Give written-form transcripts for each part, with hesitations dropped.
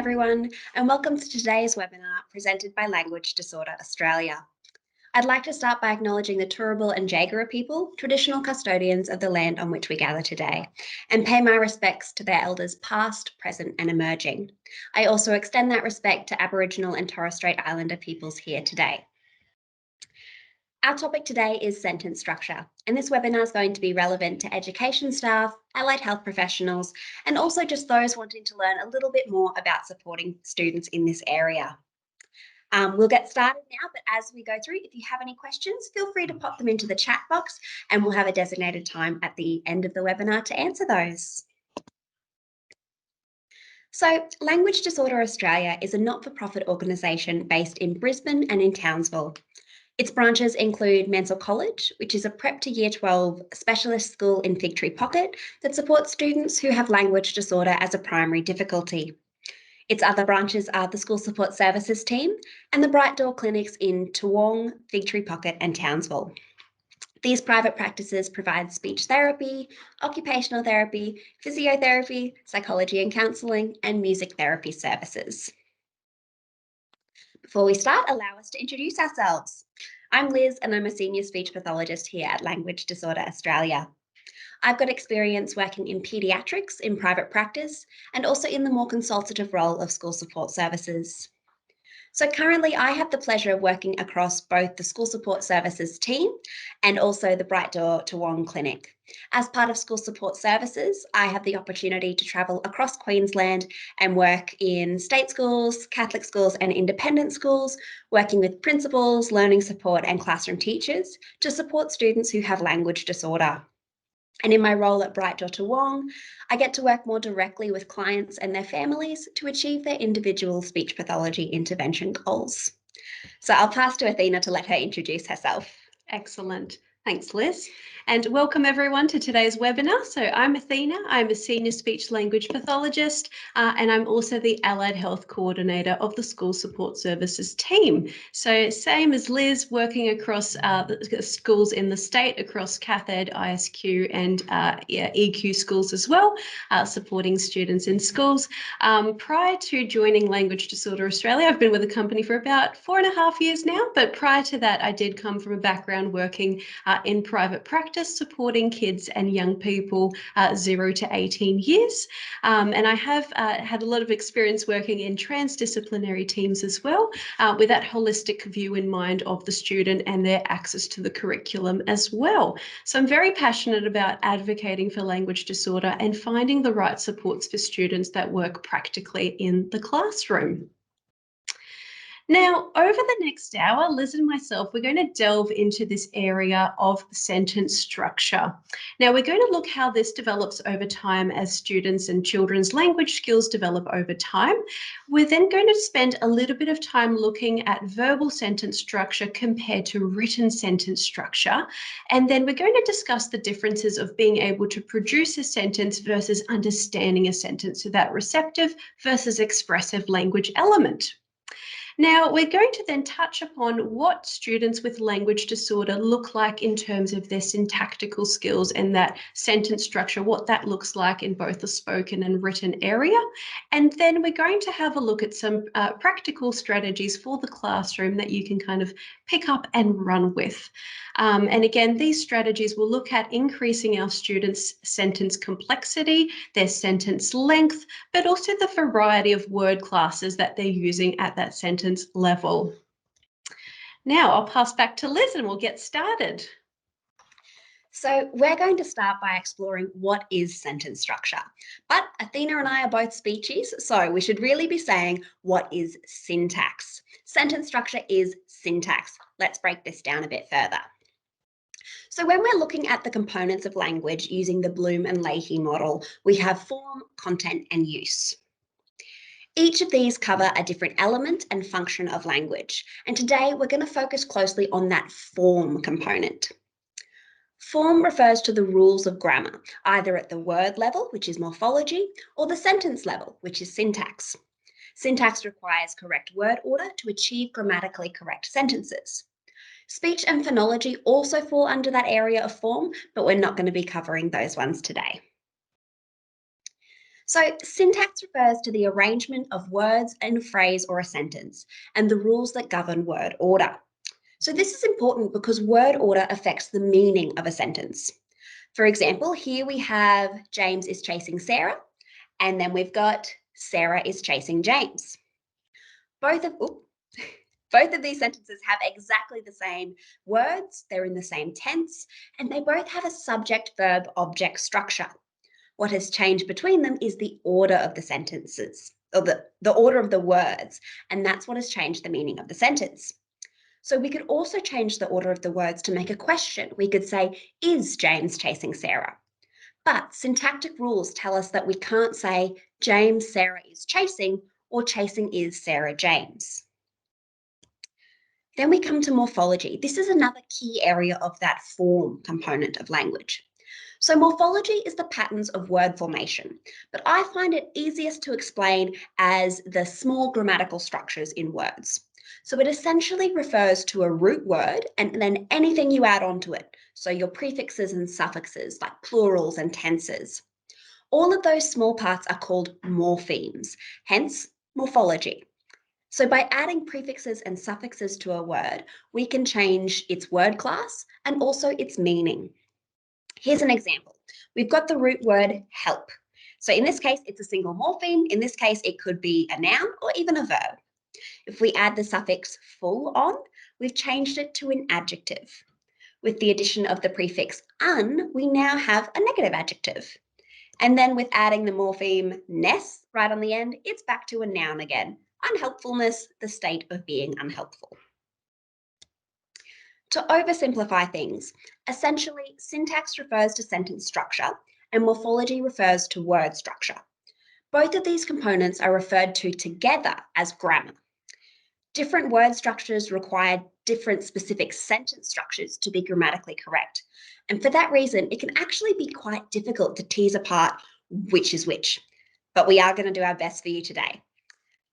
everyone, and welcome to today's webinar presented by Language Disorder Australia. I'd like to start by acknowledging the Turrbal and Jagera people, traditional custodians of the land on which we gather today, and pay my respects to their elders past, present, and emerging. I also extend that respect to Aboriginal and Torres Strait Islander peoples here today. Our topic today is sentence structure, and this webinar is going to be relevant to education staff, allied health professionals, and also just those wanting to learn a little bit more about supporting students in this area. We'll get started now, but as we go through, if you have any questions, feel free to pop them into the chat box and we'll have a designated time at the end of the webinar to answer those. So, Language Disorder Australia is a not-for-profit organisation based in Brisbane and in Townsville. Its branches include Mansell College, which is a prep to Year 12 specialist school in Fig Tree Pocket that supports students who have language disorder as a primary difficulty. Its other branches are the School Support Services team and the Bright Door clinics in Toowong, Fig Tree Pocket and Townsville. These private practices provide speech therapy, occupational therapy, physiotherapy, psychology and counselling, and music therapy services. Before we start, allow us to introduce ourselves. I'm Liz and I'm a senior speech pathologist here at Language Disorder Australia. I've got experience working in paediatrics in private practice and also in the more consultative role of school support services. So currently I have the pleasure of working across both the school support services team and also the Bright Door Toowong clinic. As part of school support services, I have the opportunity to travel across Queensland and work in state schools, Catholic schools and independent schools, working with principals, learning support and classroom teachers to support students who have language disorder. And in my role at Bright Door Toowong, I get to work more directly with clients and their families to achieve their individual speech pathology intervention goals. So I'll pass to Athena to let her introduce herself. Excellent. Thanks, Liz. And welcome everyone to today's webinar. So I'm Athena, I'm a senior speech language pathologist, and I'm also the allied health coordinator of the school support services team. So same as Liz, working across the schools in the state, across CathEd, ISQ and EQ schools as well, supporting students in schools. Prior to joining Language Disorder Australia, I've been with the company for about 4.5 years now, but prior to that I did come from a background working in private practice, supporting kids and young people 0 to 18 years. And I have had a lot of experience working in transdisciplinary teams as well, with that holistic view in mind of the student and their access to the curriculum as well. So I'm very passionate about advocating for language disorder and finding the right supports for students that work practically in the classroom. Now, over the next hour, Liz and myself, we're going to delve into this area of sentence structure. Now, we're going to look how this develops over time as students and children's language skills develop over time. We're then going to spend a little bit of time looking at verbal sentence structure compared to written sentence structure. And then we're going to discuss the differences of being able to produce a sentence versus understanding a sentence, so that receptive versus expressive language element. Now, we're going to then touch upon what students with language disorder look like in terms of their syntactical skills and that sentence structure, what that looks like in both the spoken and written area. And then we're going to have a look at some practical strategies for the classroom that you can kind of pick up and run with. And again, these strategies will look at increasing our students' sentence complexity, their sentence length, but also the variety of word classes that they're using at that sentence level. Now I'll pass back to Liz and we'll get started. So we're going to start by exploring what is sentence structure. But Athena and I are both speechies, so we should really be saying what is syntax. Sentence structure is syntax. Let's break this down a bit further. So when we're looking at the components of language using the Bloom and Leahy model, we have form, content, and use. Each of these cover a different element and function of language, and today we're going to focus closely on that form component. Form refers to the rules of grammar, either at the word level, which is morphology, or the sentence level, which is syntax. Syntax requires correct word order to achieve grammatically correct sentences. Speech and phonology also fall under that area of form, but we're not going to be covering those ones today. So syntax refers to the arrangement of words in a phrase or a sentence and the rules that govern word order. So this is important because word order affects the meaning of a sentence. For example, here we have James is chasing Sarah, and then we've got Sarah is chasing James. Both of these sentences have exactly the same words, they're in the same tense, and they both have a subject, verb, object structure. What has changed between them is the order of the sentences, or the order of the words, and that's what has changed the meaning of the sentence. So we could also change the order of the words to make a question. We could say, is James chasing Sarah? But syntactic rules tell us that we can't say James Sarah is chasing or chasing is Sarah James. Then we come to morphology. This is another key area of that form component of language. So morphology is the patterns of word formation, but I find it easiest to explain as the small grammatical structures in words. So it essentially refers to a root word and then anything you add onto it. So your prefixes and suffixes like plurals and tenses. All of those small parts are called morphemes, hence morphology. So by adding prefixes and suffixes to a word, we can change its word class and also its meaning. Here's an example. We've got the root word help. So in this case, it's a single morpheme. In this case, it could be a noun or even a verb. If we add the suffix full on, we've changed it to an adjective. With the addition of the prefix un, we now have a negative adjective. And then with adding the morpheme ness right on the end, it's back to a noun again. Unhelpfulness, the state of being unhelpful. To oversimplify things, essentially, syntax refers to sentence structure and morphology refers to word structure. Both of these components are referred to together as grammar. Different word structures require different specific sentence structures to be grammatically correct. And for that reason, it can actually be quite difficult to tease apart which is which. But we are going to do our best for you today.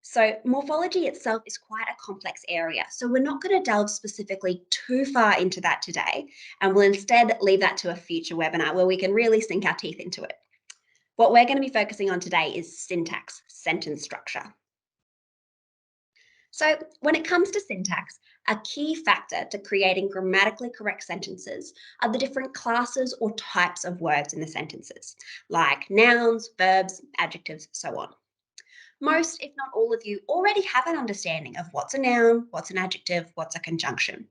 So morphology itself is quite a complex area. So we're not going to delve specifically too far into that today, and we'll instead leave that to a future webinar where we can really sink our teeth into it. What we're going to be focusing on today is syntax, sentence structure. So when it comes to syntax, a key factor to creating grammatically correct sentences are the different classes or types of words in the sentences, like nouns, verbs, adjectives, so on. Most, if not all of you, already have an understanding of what's a noun, what's an adjective, what's a conjunction.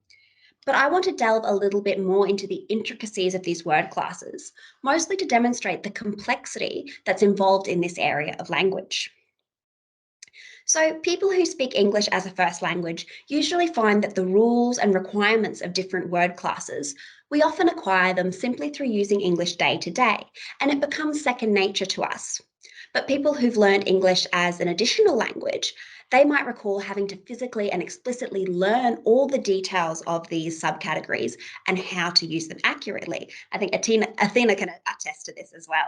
But I want to delve a little bit more into the intricacies of these word classes, mostly to demonstrate the complexity that's involved in this area of language. So people who speak English as a first language usually find that the rules and requirements of different word classes, we often acquire them simply through using English day to day, and it becomes second nature to us. But people who've learned English as an additional language, they might recall having to physically and explicitly learn all the details of these subcategories and how to use them accurately. I think Athena can attest to this as well.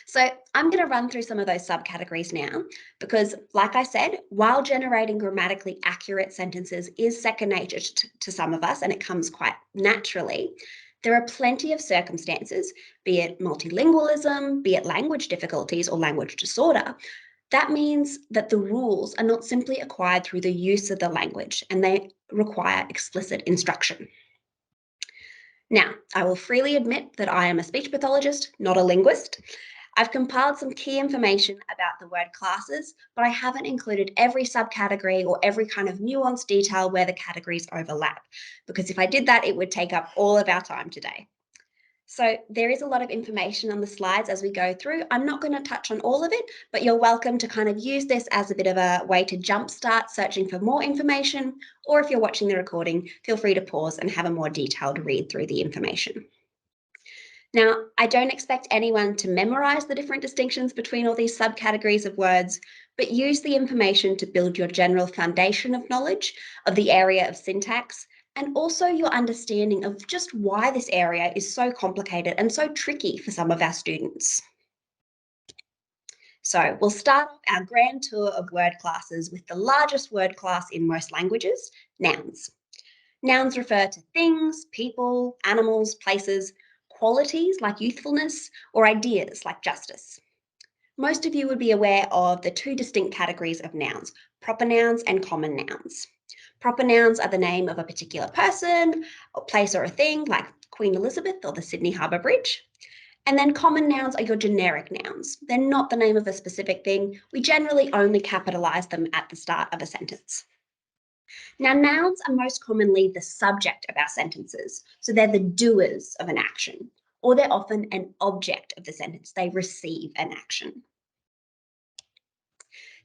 So I'm going to run through some of those subcategories now, because like I said, while generating grammatically accurate sentences is second nature to some of us, and it comes quite naturally, there are plenty of circumstances, be it multilingualism, be it language difficulties or language disorder. That means that the rules are not simply acquired through the use of the language, and they require explicit instruction. Now, I will freely admit that I am a speech pathologist, not a linguist. I've compiled some key information about the word classes, but I haven't included every subcategory or every kind of nuanced detail where the categories overlap, because if I did that, it would take up all of our time today. So there is a lot of information on the slides as we go through. I'm not going to touch on all of it, but you're welcome to kind of use this as a bit of a way to jumpstart searching for more information, or if you're watching the recording, feel free to pause and have a more detailed read through the information. Now, I don't expect anyone to memorize the different distinctions between all these subcategories of words, but use the information to build your general foundation of knowledge of the area of syntax, and also your understanding of just why this area is so complicated and so tricky for some of our students. So we'll start off our grand tour of word classes with the largest word class in most languages, nouns. Nouns refer to things, people, animals, places, qualities like youthfulness, or ideas like justice. Most of you would be aware of the two distinct categories of nouns, proper nouns and common nouns. Proper nouns are the name of a particular person, or place, or a thing, like Queen Elizabeth or the Sydney Harbour Bridge. And then common nouns are your generic nouns. They're not the name of a specific thing. We generally only capitalise them at the start of a sentence. Now, nouns are most commonly the subject of our sentences. So they're the doers of an action, or they're often an object of the sentence. They receive an action.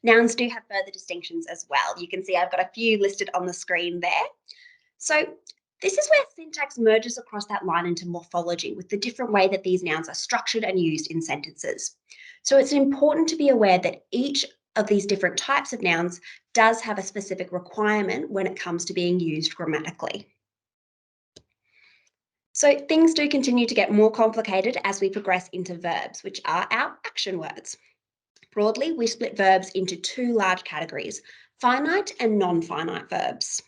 Nouns do have further distinctions as well. You can see I've got a few listed on the screen there. So this is where syntax merges across that line into morphology with the different way that these nouns are structured and used in sentences. So it's important to be aware that each of these different types of nouns does have a specific requirement when it comes to being used grammatically. So things do continue to get more complicated as we progress into verbs, which are our action words. Broadly, we split verbs into two large categories, finite and non-finite verbs.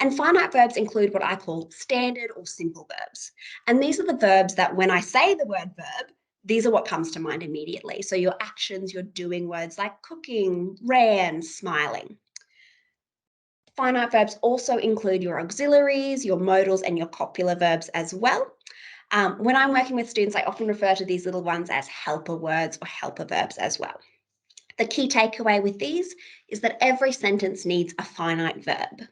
And finite verbs include what I call standard or simple verbs. And these are the verbs that when I say the word verb, these are what comes to mind immediately. So your actions, your doing words like cooking, ran, smiling. Finite verbs also include your auxiliaries, your modals, and your copular verbs as well. When I'm working with students, I often refer to these little ones as helper words or helper verbs as well. The key takeaway with these is that every sentence needs a finite verb.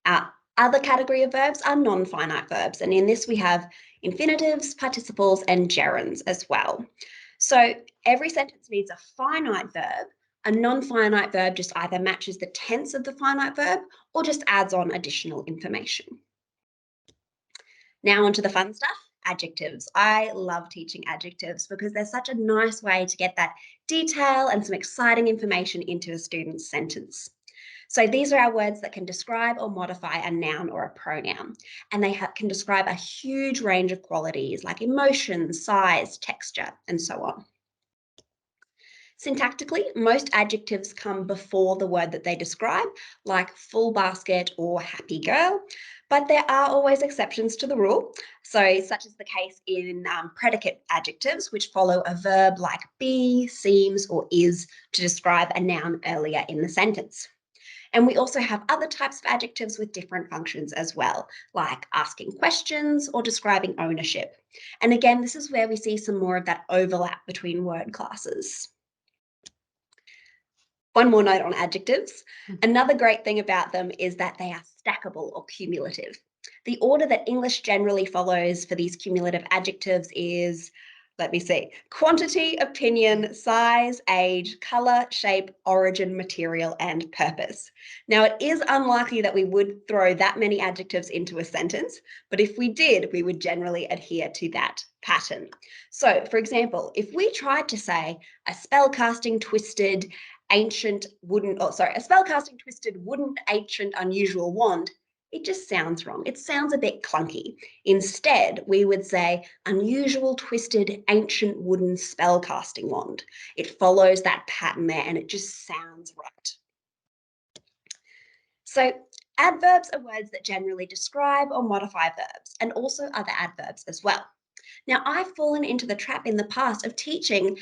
Our other category of verbs are non-finite verbs, and in this we have infinitives, participles, and gerunds as well. So every sentence needs a finite verb. A non-finite verb just either matches the tense of the finite verb or just adds on additional information. Now onto the fun stuff, adjectives. I love teaching adjectives because they're such a nice way to get that detail and some exciting information into a student's sentence. So these are our words that can describe or modify a noun or a pronoun, and they can describe a huge range of qualities like emotion, size, texture, and so on. Syntactically, most adjectives come before the word that they describe, like full basket or happy girl, but there are always exceptions to the rule. So, such is the case in predicate adjectives, which follow a verb like be, seems, or is to describe a noun earlier in the sentence. And we also have other types of adjectives with different functions as well, like asking questions or describing ownership. And again, this is where we see some more of that overlap between word classes. One more note on adjectives. Another great thing about them is that they are stackable or cumulative. The order that English generally follows for these cumulative adjectives is, let me see, quantity, opinion, size, age, colour, shape, origin, material, and purpose. Now, it is unlikely that we would throw that many adjectives into a sentence, but if we did, we would generally adhere to that pattern. So, for example, if we tried to say a spellcasting twisted ancient wooden, a spellcasting twisted wooden ancient unusual wand, it just sounds wrong. It sounds a bit clunky. Instead, we would say unusual twisted ancient wooden spellcasting wand. It follows that pattern there and it just sounds right. So adverbs are words that generally describe or modify verbs and also other adverbs as well. Now, I've fallen into the trap in the past of teaching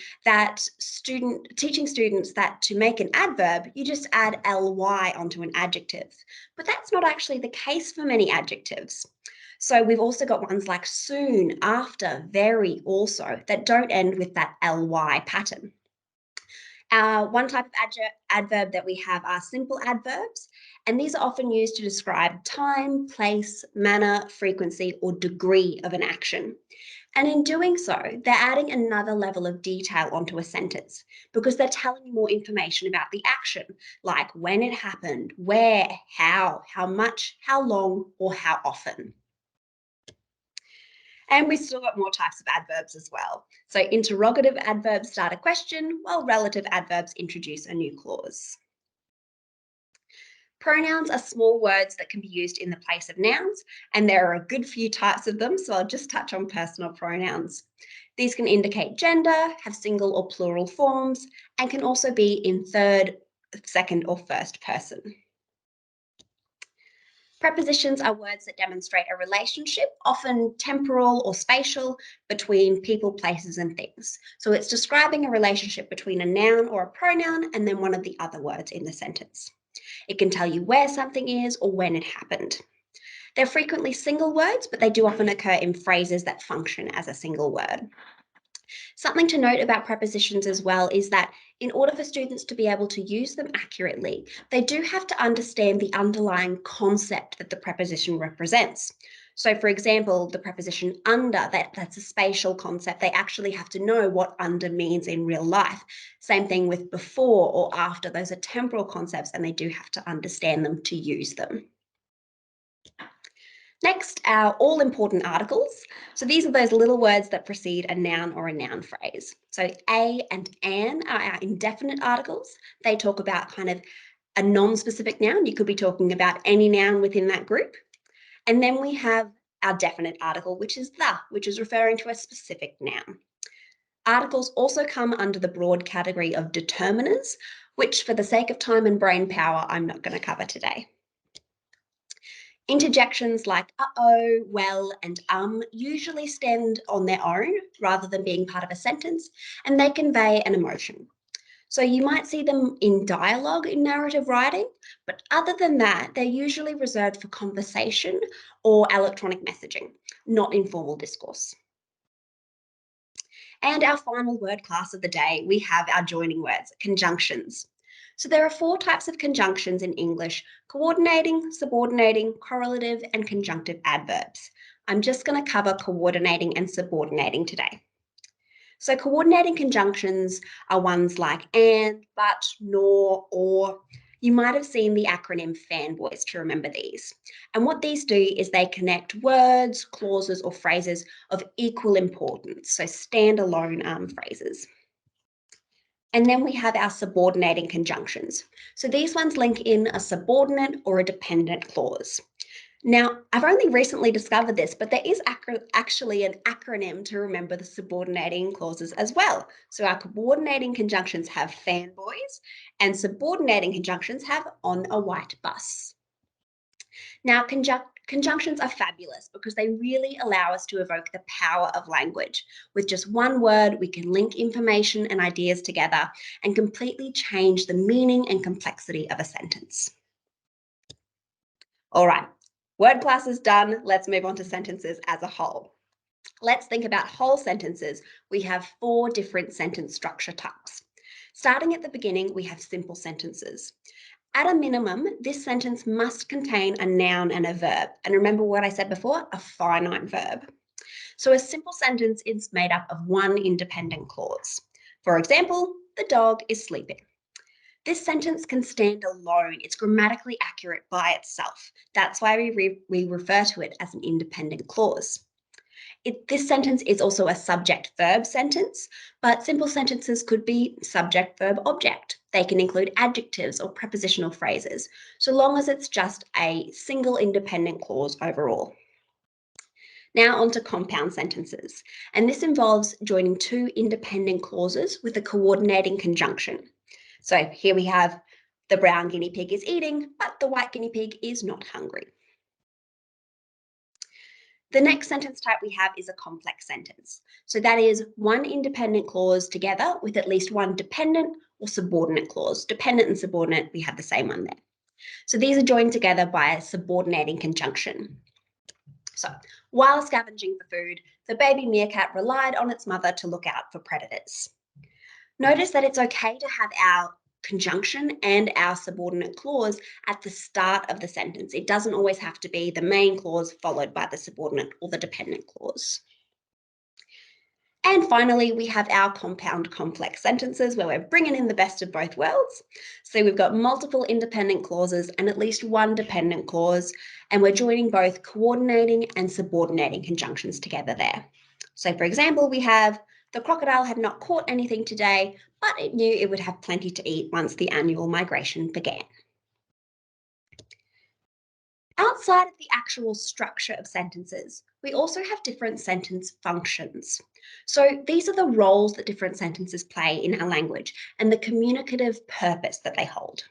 students that to make an adverb, you just add ly onto an adjective. But that's not actually the case for many adjectives. So we've also got ones like soon, after, very, also, that don't end with that ly pattern. One type of adverb that we have are simple adverbs, and these are often used to describe time, place, manner, frequency, or degree of an action. And in doing so, they're adding another level of detail onto a sentence because they're telling you more information about the action, like when it happened, where, how much, how long, or how often. And we've still got more types of adverbs as well. So interrogative adverbs start a question, while relative adverbs introduce a new clause. Pronouns are small words that can be used in the place of nouns, and there are a good few types of them, so I'll just touch on personal pronouns. These can indicate gender, have single or plural forms, and can also be in third, second, or first person. Prepositions are words that demonstrate a relationship, often temporal or spatial, between people, places, and things. So it's describing a relationship between a noun or a pronoun and then one of the other words in the sentence. It can tell you where something is or when it happened. They're frequently single words, but they do often occur in phrases that function as a single word. Something to note about prepositions as well is that in order for students to be able to use them accurately, they do have to understand the underlying concept that the preposition represents. So for example, the preposition under, that's a spatial concept. They actually have to know what under means in real life. Same thing with before or after. Those are temporal concepts and they do have to understand them to use them. Next, our all-important articles. So these are those little words that precede a noun or a noun phrase. So a and an are our indefinite articles. They talk about kind of a non-specific noun. You could be talking about any noun within that group. And then we have our definite article, which is the, which is referring to a specific noun. Articles also come under the broad category of determiners, which for the sake of time and brain power, I'm not going to cover today. Interjections like uh-oh, well, and usually stand on their own rather than being part of a sentence, and they convey an emotion. So you might see them in dialogue in narrative writing, but other than that, they're usually reserved for conversation or electronic messaging, not informal discourse. And our final word class of the day, we have our joining words, conjunctions. So there are 4 types of conjunctions in English: coordinating, subordinating, correlative, and conjunctive adverbs. I'm just going to cover coordinating and subordinating today. So coordinating conjunctions are ones like and, but, nor, or. You might have seen the acronym FANBOYS to remember these. And what these do is they connect words, clauses, or phrases of equal importance, so standalone phrases. And then we have our subordinating conjunctions. So these ones link in a subordinate or a dependent clause. Now, I've only recently discovered this, but there is actually an acronym to remember the subordinating clauses as well. So our coordinating conjunctions have fanboys and subordinating conjunctions have on a white bus. Now, conjunctions are fabulous because they really allow us to evoke the power of language. With just one word, we can link information and ideas together and completely change the meaning and complexity of a sentence. All right, word class is done. Let's move on to sentences as a whole. Let's think about whole sentences. We have 4 different sentence structure types. Starting at the beginning, we have simple sentences. At a minimum, this sentence must contain a noun and a verb. And remember what I said before, a finite verb. So a simple sentence is made up of one independent clause. For example, the dog is sleeping. This sentence can stand alone. It's grammatically accurate by itself. That's why we refer to it as an independent clause. This sentence is also a subject-verb sentence, but simple sentences could be subject-verb-object. They can include adjectives or prepositional phrases, so long as it's just a single independent clause overall. Now on to compound sentences, and this involves joining 2 independent clauses with a coordinating conjunction. So here we have the brown guinea pig is eating, but the white guinea pig is not hungry. The next sentence type we have is a complex sentence. So that is one independent clause together with at least one dependent or subordinate clause. Dependent and subordinate, we have the same one there. So these are joined together by a subordinating conjunction. So while scavenging for food, the baby meerkat relied on its mother to look out for predators. Notice that it's okay to have our conjunction and our subordinate clause at the start of the sentence. It doesn't always have to be the main clause followed by the subordinate or the dependent clause. And finally, we have our compound complex sentences where we're bringing in the best of both worlds. So we've got multiple independent clauses and at least one dependent clause, and we're joining both coordinating and subordinating conjunctions together there. So for example, we have the crocodile had not caught anything today, but it knew it would have plenty to eat once the annual migration began. Outside of the actual structure of sentences, we also have different sentence functions. So these are the roles that different sentences play in our language and the communicative purpose that they hold.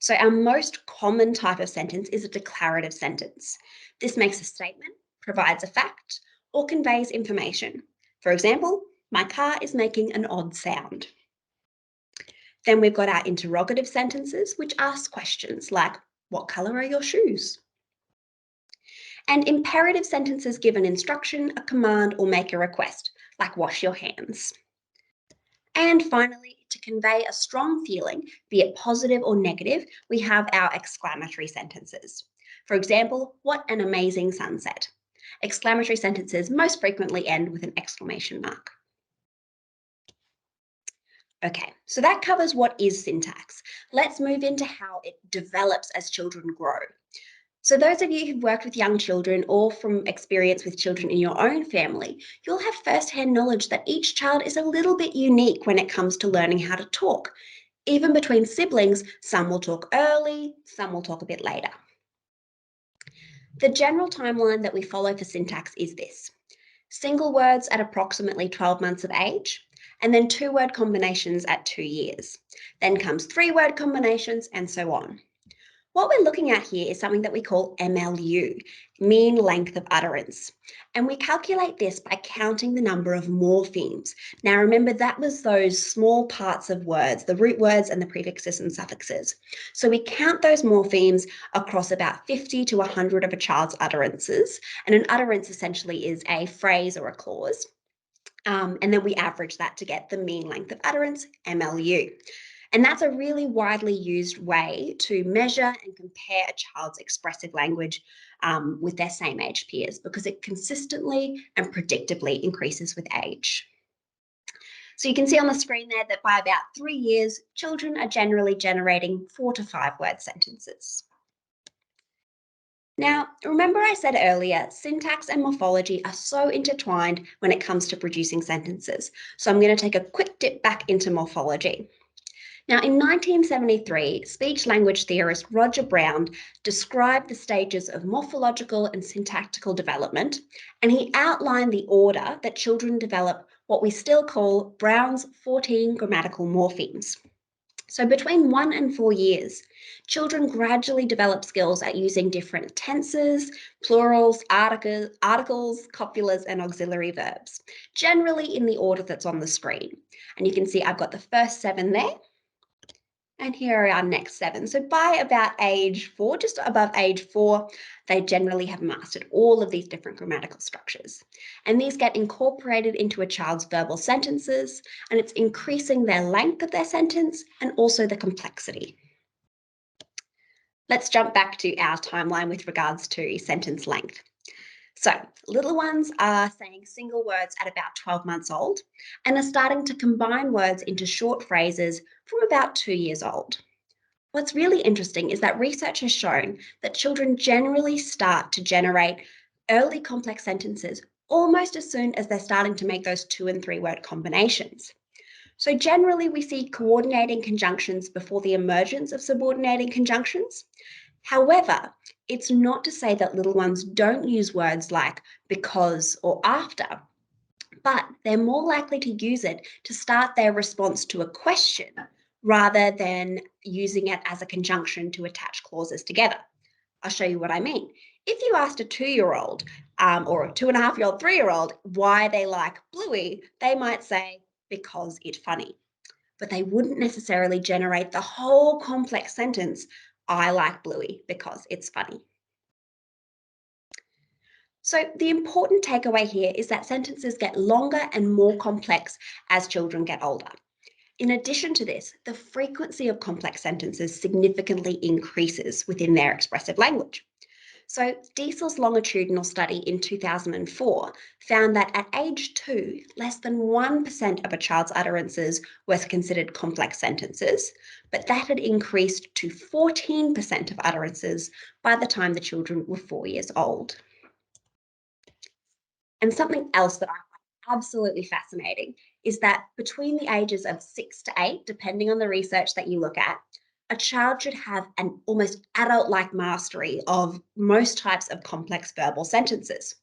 So our most common type of sentence is a declarative sentence. This makes a statement, provides a fact, or conveys information. For example, my car is making an odd sound. Then we've got our interrogative sentences, which ask questions like, what colour are your shoes? And imperative sentences give an instruction, a command, or make a request, like wash your hands. And finally, to convey a strong feeling, be it positive or negative, we have our exclamatory sentences. For example, what an amazing sunset. Exclamatory sentences most frequently end with an exclamation mark. Okay, so that covers what is syntax. Let's move into how it develops as children grow. So those of you who've worked with young children or from experience with children in your own family, you'll have firsthand knowledge that each child is a little bit unique when it comes to learning how to talk. Even between siblings, some will talk early, some will talk a bit later. The general timeline that we follow for syntax is this: single words at approximately 12 months of age, and then 2-word combinations at 2 years. Then comes 3-word combinations and so on. What we're looking at here is something that we call MLU, mean length of utterance. And we calculate this by counting the number of morphemes. Now remember, that was those small parts of words, the root words and the prefixes and suffixes. So we count those morphemes across about 50 to 100 of a child's utterances. And an utterance essentially is a phrase or a clause. And then we average that to get the mean length of utterance, MLU. And that's a really widely used way to measure and compare a child's expressive language with their same age peers, because it consistently and predictably increases with age. So you can see on the screen there that by about 3 years, children are generally generating 4 to 5 word sentences. Now, remember I said earlier, syntax and morphology are so intertwined when it comes to producing sentences. So I'm going to take a quick dip back into morphology. Now, in 1973, speech-language theorist Roger Brown described the stages of morphological and syntactical development, and he outlined the order that children develop what we still call Brown's 14 grammatical morphemes. So between 1 and 4 years, children gradually develop skills at using different tenses, plurals, articles, copulars, and auxiliary verbs, generally in the order that's on the screen. And you can see I've got the first 7 there. And here are our next 7. So by about age 4, just above age 4, they generally have mastered all of these different grammatical structures. And these get incorporated into a child's verbal sentences, and it's increasing their length of their sentence and also the complexity. Let's jump back to our timeline with regards to sentence length. So little ones are saying single words at about 12 months old and are starting to combine words into short phrases from about 2 years old. What's really interesting is that research has shown that children generally start to generate early complex sentences almost as soon as they're starting to make those 2 and 3 word combinations. So generally we see coordinating conjunctions before the emergence of subordinating conjunctions. However, it's not to say that little ones don't use words like because or after, but they're more likely to use it to start their response to a question rather than using it as a conjunction to attach clauses together. I'll show you what I mean. If you asked a 2-year-old or a 2.5-year-old, 3-year-old why they like Bluey, they might say, because it's funny. But they wouldn't necessarily generate the whole complex sentence, I like Bluey because it's funny. So the important takeaway here is that sentences get longer and more complex as children get older. In addition to this, the frequency of complex sentences significantly increases within their expressive language. So Diesel's longitudinal study in 2004 found that at age 2, less than 1% of a child's utterances were considered complex sentences, but that had increased to 14% of utterances by the time the children were 4 years old. And something else that I find absolutely fascinating is that between the ages of 6 to 8, depending on the research that you look at, a child should have an almost adult-like mastery of most types of complex verbal sentences.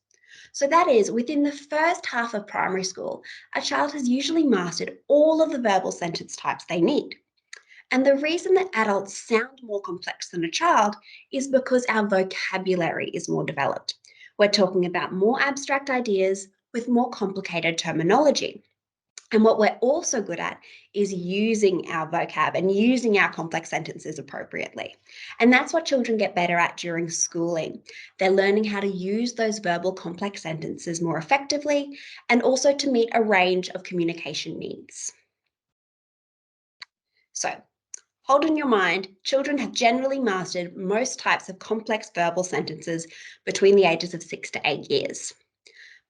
So that is, within the first half of primary school, a child has usually mastered all of the verbal sentence types they need. And the reason that adults sound more complex than a child is because our vocabulary is more developed. We're talking about more abstract ideas with more complicated terminology. And what we're also good at is using our vocab and using our complex sentences appropriately. And that's what children get better at during schooling. They're learning how to use those verbal complex sentences more effectively and also to meet a range of communication needs. So, hold in your mind, children have generally mastered most types of complex verbal sentences between the ages of 6 to 8 years.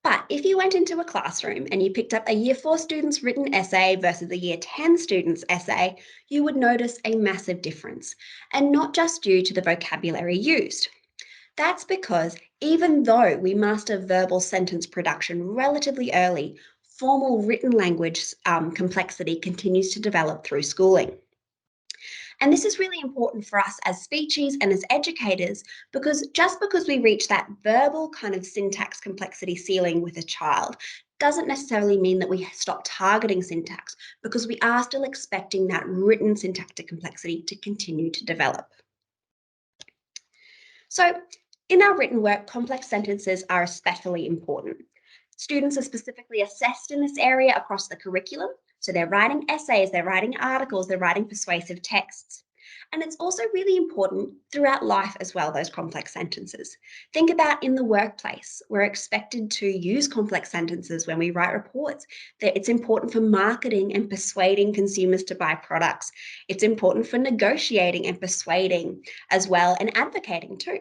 But if you went into a classroom and you picked up a Year 4 student's written essay versus a Year 10 student's essay, you would notice a massive difference, and not just due to the vocabulary used. That's because even though we master verbal sentence production relatively early, formal written language complexity continues to develop through schooling. And this is really important for us as speeches and as educators, because just because we reach that verbal kind of syntax complexity ceiling with a child doesn't necessarily mean that we stop targeting syntax, because we are still expecting that written syntactic complexity to continue to develop. So in our written work, complex sentences are especially important. Students are specifically assessed in this area across the curriculum. So they're writing essays, they're writing articles, they're writing persuasive texts. And it's also really important throughout life as well, those complex sentences. Think about in the workplace, we're expected to use complex sentences when we write reports. That it's important for marketing and persuading consumers to buy products. It's important for negotiating and persuading as well, and advocating too.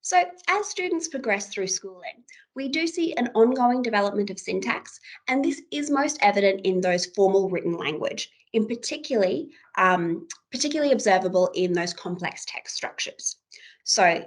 So as students progress through schooling, we do see an ongoing development of syntax, and this is most evident in those formal written language, in particularly observable in those complex text structures. So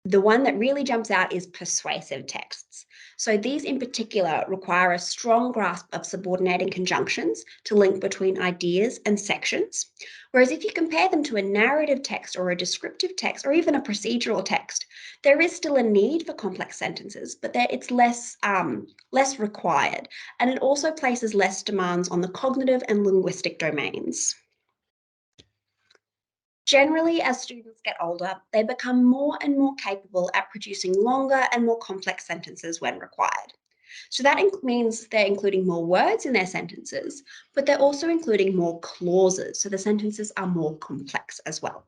the one that really jumps out is persuasive texts. So these in particular require a strong grasp of subordinating conjunctions to link between ideas and sections. Whereas if you compare them to a narrative text or a descriptive text or even a procedural text, there is still a need for complex sentences, but it's less required. And it also places less demands on the cognitive and linguistic domains. Generally, as students get older, they become more and more capable at producing longer and more complex sentences when required. So that means they're including more words in their sentences, but they're also including more clauses. So the sentences are more complex as well.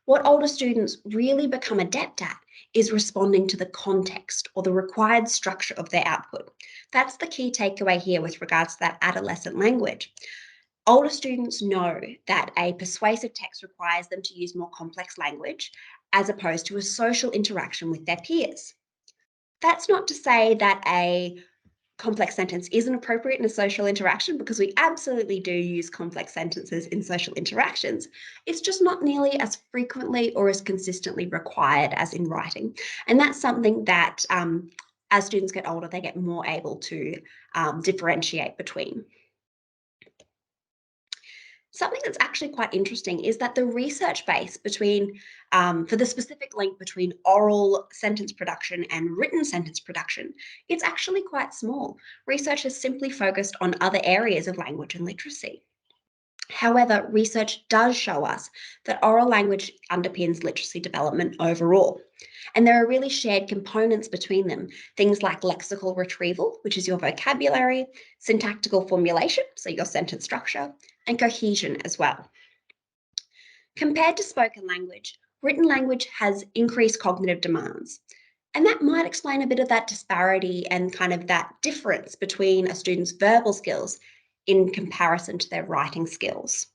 What older students really become adept at is responding to the context or the required structure of their output. That's the key takeaway here with regards to that adolescent language. Older students know that a persuasive text requires them to use more complex language as opposed to a social interaction with their peers. That's not to say that a complex sentence isn't appropriate in a social interaction, because we absolutely do use complex sentences in social interactions. It's just not nearly as frequently or as consistently required as in writing. And that's something that as students get older, they get more able to differentiate between. Something that's actually quite interesting is that the research base between, for the specific link between oral sentence production and written sentence production, it's actually quite small. Research has simply focused on other areas of language and literacy. However, research does show us that oral language underpins literacy development overall. And there are really shared components between them, things like lexical retrieval, which is your vocabulary, syntactical formulation, so your sentence structure, and cohesion as well. Compared to spoken language, written language has increased cognitive demands. And that might explain a bit of that disparity and kind of that difference between a student's verbal skills in comparison to their writing skills.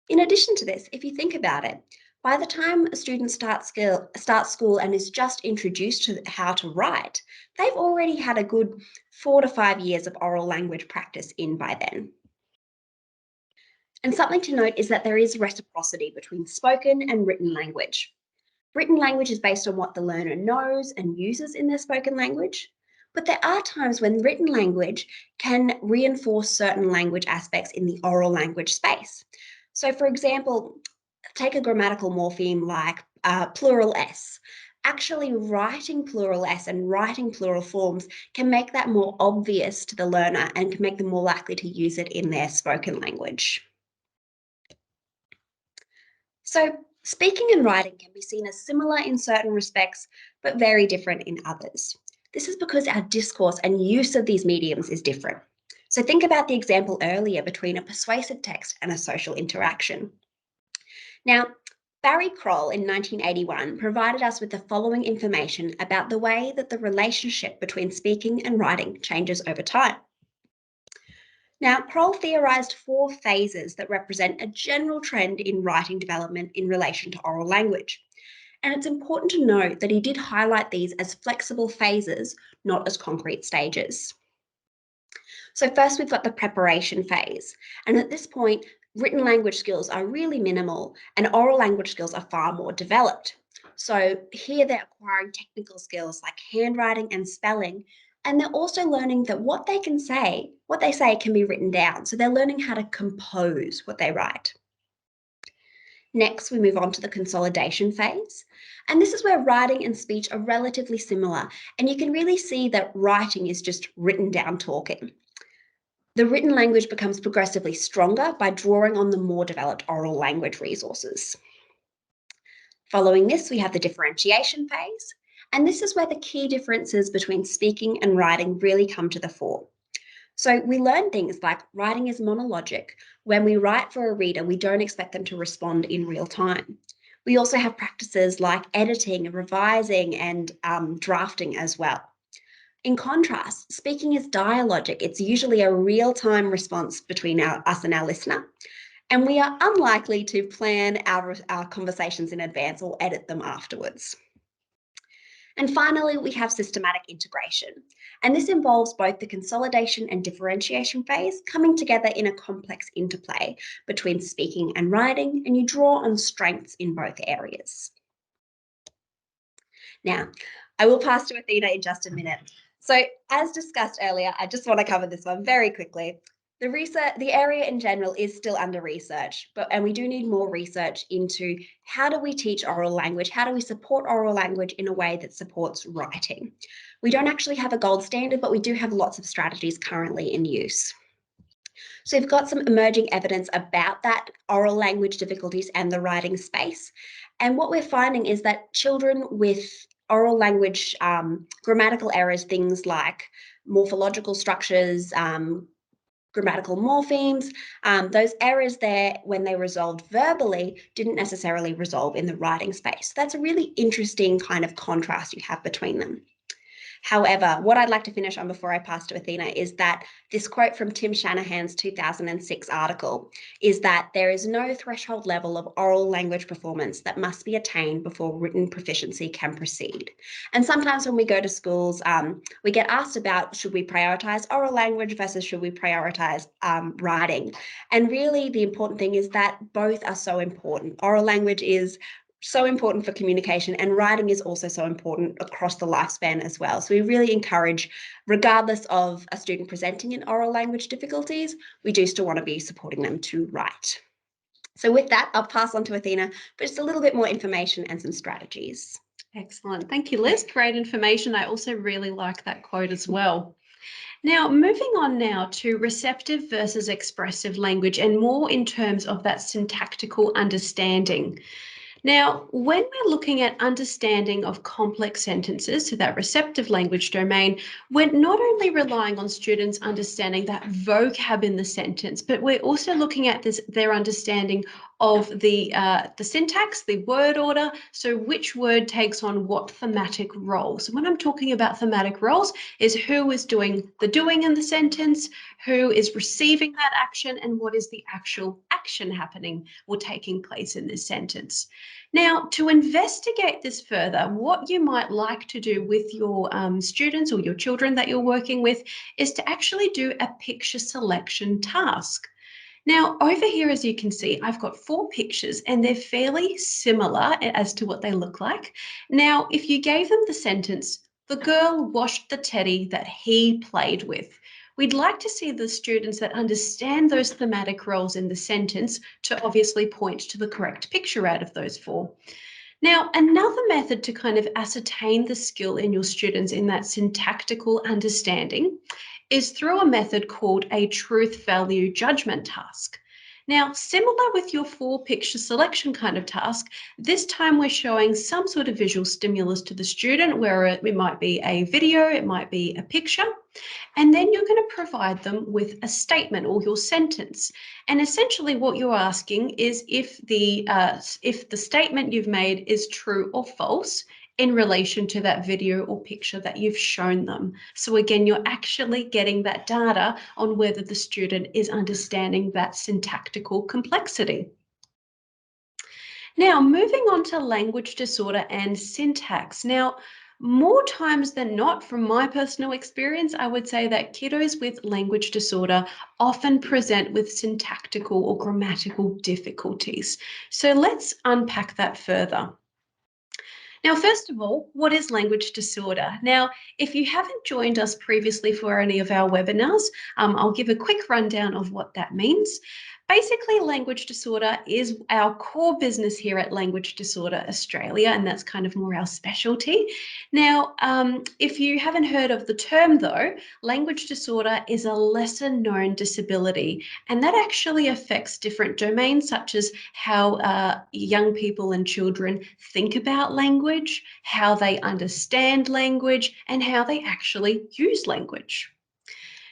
In addition to this, if you think about it, by the time a student starts school and is just introduced to how to write, they've already had a good 4 to 5 years of oral language practice in by then. And something to note is that there is reciprocity between spoken and written language. Written language is based on what the learner knows and uses in their spoken language, but there are times when written language can reinforce certain language aspects in the oral language space. So for example, take a grammatical morpheme like plural s. actually writing plural s and writing plural forms can make that more obvious to the learner and can make them more likely to use it in their spoken language. So speaking and writing can be seen as similar in certain respects, but very different in others. This is because our discourse and use of these mediums is different. So think about the example earlier between a persuasive text and a social interaction. Now, Barry Kroll in 1981 provided us with the following information about the way that the relationship between speaking and writing changes over time. Now, Kroll theorised 4 phases that represent a general trend in writing development in relation to oral language. And it's important to note that he did highlight these as flexible phases, not as concrete stages. So first we've got the preparation phase. And at this point, written language skills are really minimal and oral language skills are far more developed. So here they're acquiring technical skills like handwriting and spelling, and they're also learning that what they say can be written down. So they're learning how to compose what they write. Next, we move on to the consolidation phase. And this is where writing and speech are relatively similar. And you can really see that writing is just written down talking. The written language becomes progressively stronger by drawing on the more developed oral language resources. Following this, we have the differentiation phase, and this is where the key differences between speaking and writing really come to the fore. So we learn things like writing is monologic. When we write for a reader, we don't expect them to respond in real time. We also have practices like editing, revising, and drafting as well. In contrast, speaking is dialogic. It's usually a real-time response between us and our listener. And we are unlikely to plan our conversations in advance or edit them afterwards. And finally, we have systematic integration. And this involves both the consolidation and differentiation phase coming together in a complex interplay between speaking and writing, and you draw on strengths in both areas. Now, I will pass to Athena in just a minute. So as discussed earlier, I just want to cover this one very quickly. The area in general is still under research, and we do need more research into how do we teach oral language? How do we support oral language in a way that supports writing? We don't actually have a gold standard, but we do have lots of strategies currently in use. So we've got some emerging evidence about that oral language difficulties and the writing space. And what we're finding is that children with oral language grammatical errors, things like morphological structures, grammatical morphemes, those errors there, when they resolved verbally, didn't necessarily resolve in the writing space. That's a really interesting kind of contrast you have between them. However, what I'd like to finish on before I pass to Athena is that this quote from Tim Shanahan's 2006 article is that there is no threshold level of oral language performance that must be attained before written proficiency can proceed. And sometimes when we go to schools, we get asked about should we prioritize oral language versus should we prioritize writing? And really the important thing is that both are so important. Oral language is so important for communication, and writing is also so important across the lifespan as well. So we really encourage, regardless of a student presenting in oral language difficulties, we do still want to be supporting them to write. So with that, I'll pass on to Athena for just a little bit more information and some strategies. Excellent. Thank you, Liz. Great information. I also really like that quote as well. Now, moving on now to receptive versus expressive language, and more in terms of that syntactical understanding. Now, when we're looking at understanding of complex sentences, so that receptive language domain, we're not only relying on students understanding that vocab in the sentence, but we're also looking at their understanding of the syntax, the word order, so which word takes on what thematic role. So when I'm talking about thematic roles is who is doing the doing in the sentence, who is receiving that action, and what is the actual action happening or taking place in this sentence. Now, to investigate this further, what you might like to do with your students or your children that you're working with is to actually do a picture selection task. Now, over here, as you can see, I've got 4 pictures and they're fairly similar as to what they look like. Now, if you gave them the sentence, the girl washed the teddy that he played with, we'd like to see the students that understand those thematic roles in the sentence to obviously point to the correct picture out of those 4. Now, another method to kind of ascertain the skill in your students in that syntactical understanding is through a method called a truth value judgment task. Now, similar with your 4-picture selection kind of task, this time we're showing some sort of visual stimulus to the student, where it might be a video, it might be a picture, and then you're going to provide them with a statement or your sentence. And essentially what you're asking is if the statement you've made is true or false in relation to that video or picture that you've shown them. So again, you're actually getting that data on whether the student is understanding that syntactical complexity. Now, moving on to language disorder and syntax. Now, more times than not, from my personal experience, I would say that kiddos with language disorder often present with syntactical or grammatical difficulties. So let's unpack that further. Now, first of all, what is language disorder? Now, if you haven't joined us previously for any of our webinars, I'll give a quick rundown of what that means. Basically, language disorder is our core business here at Language Disorder Australia, and that's kind of more our specialty. Now, if you haven't heard of the term though, language disorder is a lesser known disability, and that actually affects different domains such as how young people and children think about language, how they understand language, and how they actually use language.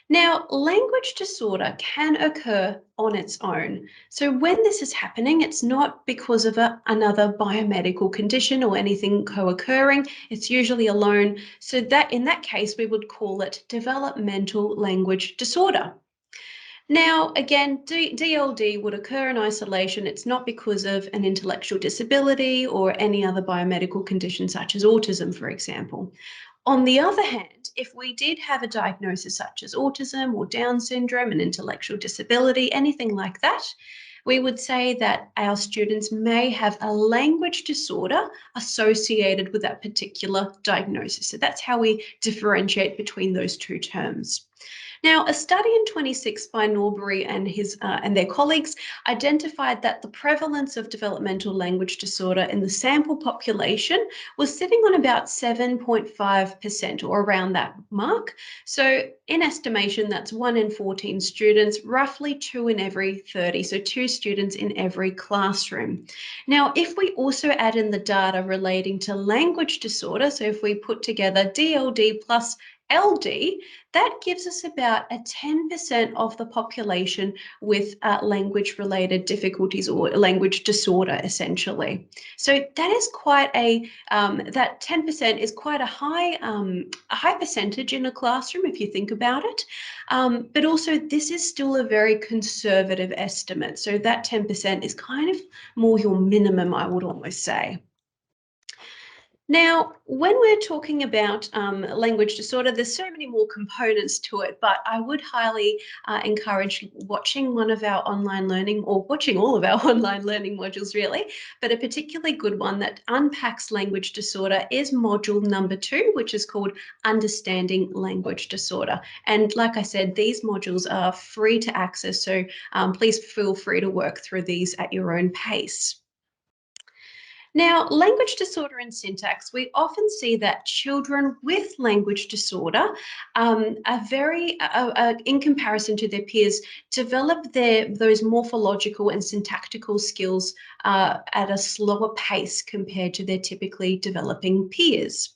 Now, language disorder can occur on its own. So when this is happening, it's not because of another biomedical condition or anything co-occurring. It's usually alone. So that in that case, we would call it developmental language disorder. Now, again, DLD would occur in isolation. It's not because of an intellectual disability or any other biomedical condition such as autism, for example. On the other hand, if we did have a diagnosis such as autism or Down syndrome, an intellectual disability, anything like that, we would say that our students may have a language disorder associated with that particular diagnosis. So that's how we differentiate between those two terms. Now, a study in 26 by Norbury and their colleagues identified that the prevalence of developmental language disorder in the sample population was sitting on about 7.5% or around that mark. So in estimation, that's 1 in 14 students, roughly 2 in every 30, so 2 students in every classroom. Now, if we also add in the data relating to language disorder, so if we put together DLD plus LD, that gives us about a 10% of the population with language-related difficulties or language disorder, essentially. So that is quite that 10% is quite a high percentage in a classroom if you think about it. But also this is still a very conservative estimate. So that 10% is kind of more your minimum, I would almost say. Now, when we're talking about language disorder, there's so many more components to it, but I would highly encourage watching one of our online learning, or watching all of our online learning modules really, but a particularly good one that unpacks language disorder is module number 2, which is called Understanding Language Disorder. And like I said, these modules are free to access, so please feel free to work through these at your own pace. Now, language disorder and syntax, we often see that children with language disorder are very, in comparison to their peers, develop those morphological and syntactical skills at a slower pace compared to their typically developing peers.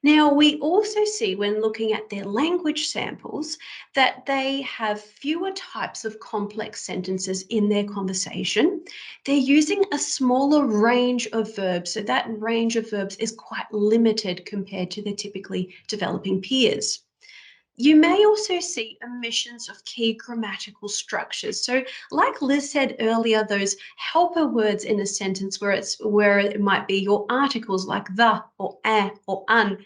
Now, we also see when looking at their language samples that they have fewer types of complex sentences in their conversation. They're using a smaller range of verbs, so that range of verbs is quite limited compared to their typically developing peers. You may also see omissions of key grammatical structures. So like Liz said earlier, those helper words in a sentence where it might be your articles like the or a or an,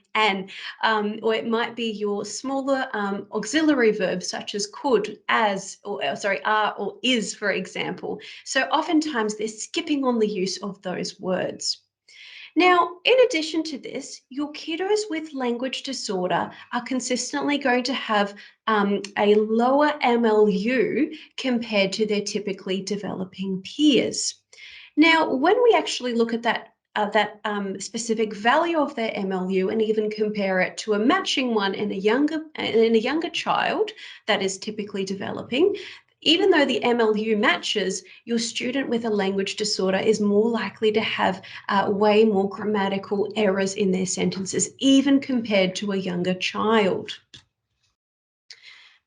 or it might be your smaller auxiliary verbs such as could, as, or sorry, are or is, for example. So oftentimes they're skipping on the use of those words. Now, in addition to this, your kiddos with language disorder are consistently going to have a lower MLU compared to their typically developing peers. Now, when we actually look at that specific value of their MLU and even compare it to a matching one in a younger child that is typically developing. Even though the MLU matches, your student with a language disorder is more likely to have way more grammatical errors in their sentences, even compared to a younger child.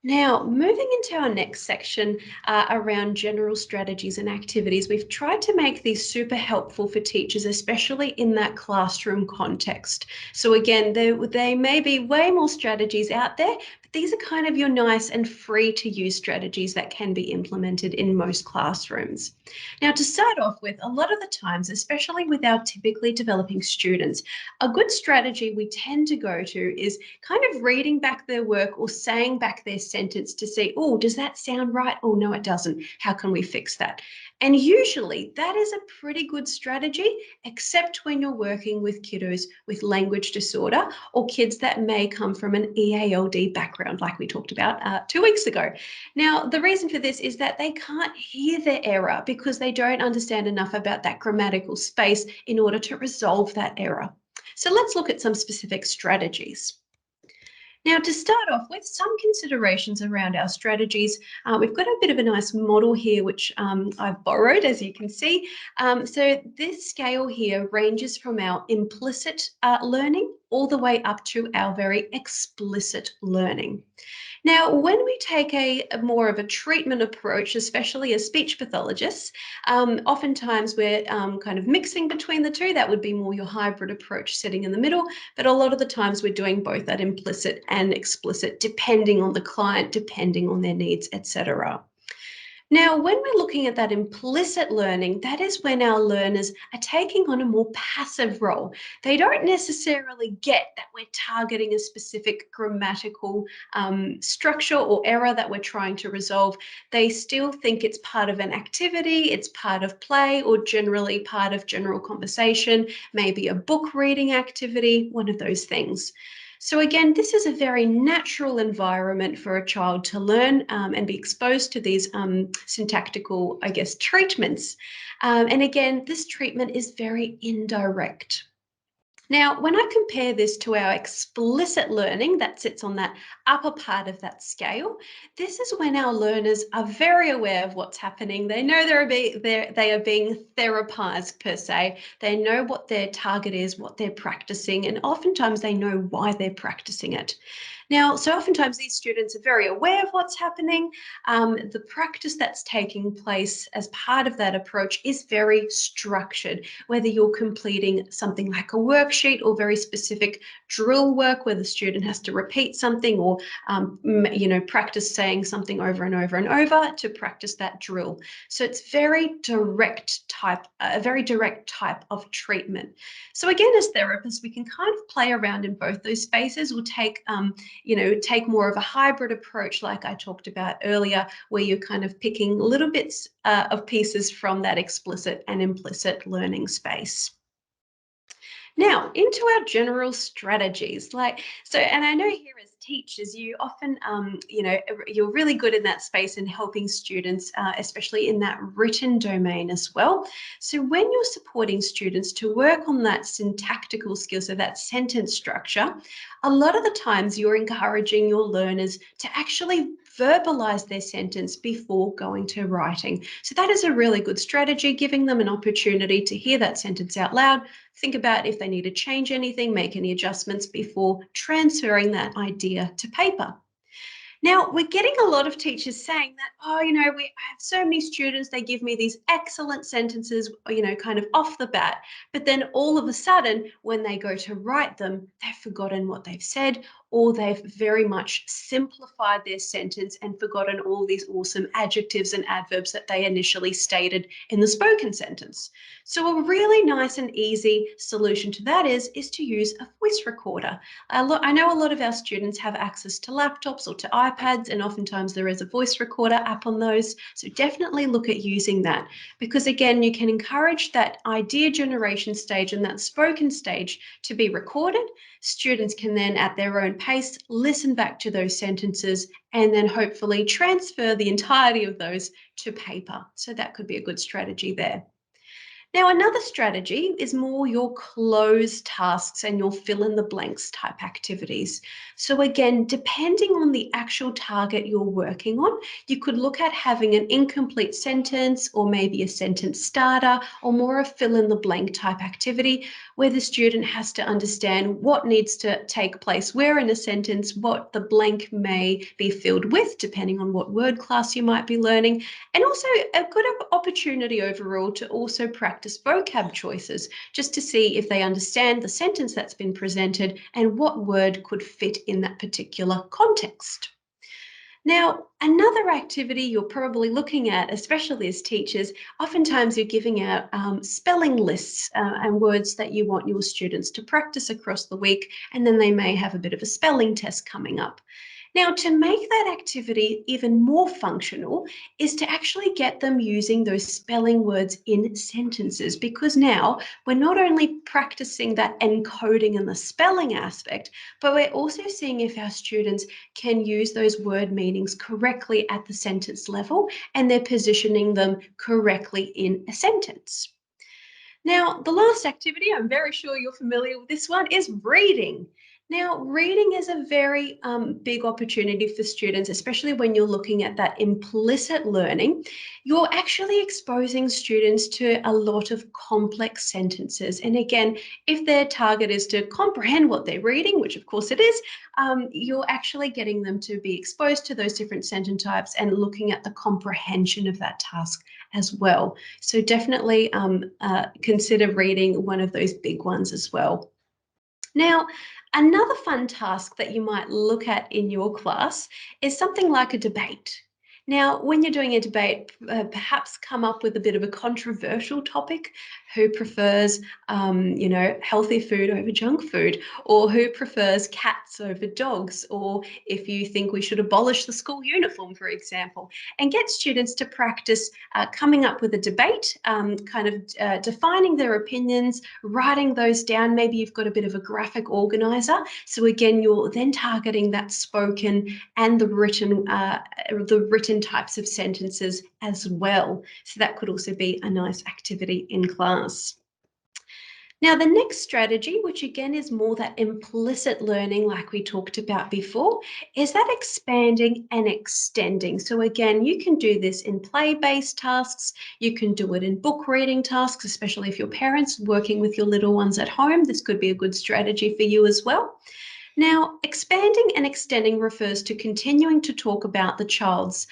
Now, moving into our next section around general strategies and activities, we've tried to make these super helpful for teachers, especially in that classroom context. So again, they may be way more strategies out there, but these are kind of your nice and free to use strategies that can be implemented in most classrooms. Now, to start off with, a lot of the times, especially with our typically developing students, a good strategy we tend to go to is kind of reading back their work or saying back their sentence to see, oh, does that sound right? Oh, no, it doesn't. How can we fix that? And usually that is a pretty good strategy, except when you're working with kiddos with language disorder or kids that may come from an EALD background, like we talked about 2 weeks ago. Now, the reason for this is that they can't hear their error because they don't understand enough about that grammatical space in order to resolve that error. So let's look at some specific strategies. Now, to start off with, some considerations around our strategies. We've got a bit of a nice model here, which I've borrowed, as you can see. So this scale here ranges from our implicit learning all the way up to our very explicit learning. Now, when we take a more of a treatment approach, especially as speech pathologists, oftentimes we're kind of mixing between the two. That would be more your hybrid approach sitting in the middle, but a lot of the times we're doing both that implicit and explicit, depending on the client, depending on their needs, etc. Now, when we're looking at that implicit learning, that is when our learners are taking on a more passive role. They don't necessarily get that we're targeting a specific grammatical structure or error that we're trying to resolve. They still think it's part of an activity, it's part of play, or generally part of general conversation, maybe a book reading activity, one of those things. So again, this is a very natural environment for a child to learn and be exposed to these syntactical, I guess, treatments. And again, this treatment is very indirect. Now, when I compare this to our explicit learning that sits on that upper part of that scale, this is when our learners are very aware of what's happening. They know they are being therapized per se. They know what their target is, what they're practicing, and oftentimes they know why they're practicing it. Now, so oftentimes these students are very aware of what's happening. The practice that's taking place as part of that approach is very structured, whether you're completing something like a worksheet or very specific drill work where the student has to repeat something or, practice saying something over and over and over to practice that drill. So it's a very direct type of treatment. So again, as therapists, we can kind of play around in both those spaces or take more of a hybrid approach like I talked about earlier, where you're kind of picking little bits of pieces from that explicit and implicit learning space. Now, into our general strategies. And I know here as teachers, you often, you're really good in that space in helping students, especially in that written domain as well. So when you're supporting students to work on that syntactical skill, so that sentence structure, a lot of the times you're encouraging your learners to actually verbalize their sentence before going to writing. So that is a really good strategy, giving them an opportunity to hear that sentence out loud, think about if they need to change anything, make any adjustments before transferring that idea to paper. Now, we're getting a lot of teachers saying that, I have so many students, they give me these excellent sentences, kind of off the bat, but then all of a sudden, when they go to write them, they've forgotten what they've said, or they've very much simplified their sentence and forgotten all these awesome adjectives and adverbs that they initially stated in the spoken sentence. So a really nice and easy solution to that is to use a voice recorder. I know a lot of our students have access to laptops or to iPads, and oftentimes there is a voice recorder app on those. So definitely look at using that, because again, you can encourage that idea generation stage and that spoken stage to be recorded. Students can then at their own pace listen back to those sentences and then hopefully transfer the entirety of those to paper. So that could be a good strategy there. Now, another strategy is more your closed tasks and your fill in the blanks type activities. So again, depending on the actual target you're working on, you could look at having an incomplete sentence or maybe a sentence starter or more a fill in the blank type activity where the student has to understand what needs to take place where in a sentence, what the blank may be filled with, depending on what word class you might be learning, and also a good opportunity overall to also practice vocab choices, just to see if they understand the sentence that's been presented and what word could fit in that particular context. Now, another activity you're probably looking at, especially as teachers, oftentimes you're giving out spelling lists and words that you want your students to practice across the week, and then they may have a bit of a spelling test coming up. Now, to make that activity even more functional is to actually get them using those spelling words in sentences, because now we're not only practicing that encoding and the spelling aspect, but we're also seeing if our students can use those word meanings correctly at the sentence level and they're positioning them correctly in a sentence. Now, the last activity, I'm very sure you're familiar with this one, is reading. Now, reading is a very big opportunity for students, especially when you're looking at that implicit learning. You're actually exposing students to a lot of complex sentences. And again, if their target is to comprehend what they're reading, which of course it is, you're actually getting them to be exposed to those different sentence types and looking at the comprehension of that task as well. So definitely consider reading one of those big ones as well. Now, another fun task that you might look at in your class is something like a debate. Now, when you're doing a debate, perhaps come up with a bit of a controversial topic. Who prefers, healthy food over junk food? Or who prefers cats over dogs? Or if you think we should abolish the school uniform, for example, and get students to practice coming up with a debate, defining their opinions, writing those down. Maybe you've got a bit of a graphic organizer. So again, you're then targeting that spoken and the written types of sentences as well. So that could also be a nice activity in class. Now, the next strategy, which again is more that implicit learning like we talked about before, is that expanding and extending. So again, you can do this in play-based tasks. You can do it in book reading tasks, especially if your parents working with your little ones at home. This could be a good strategy for you as well. Now, expanding and extending refers to continuing to talk about the child's,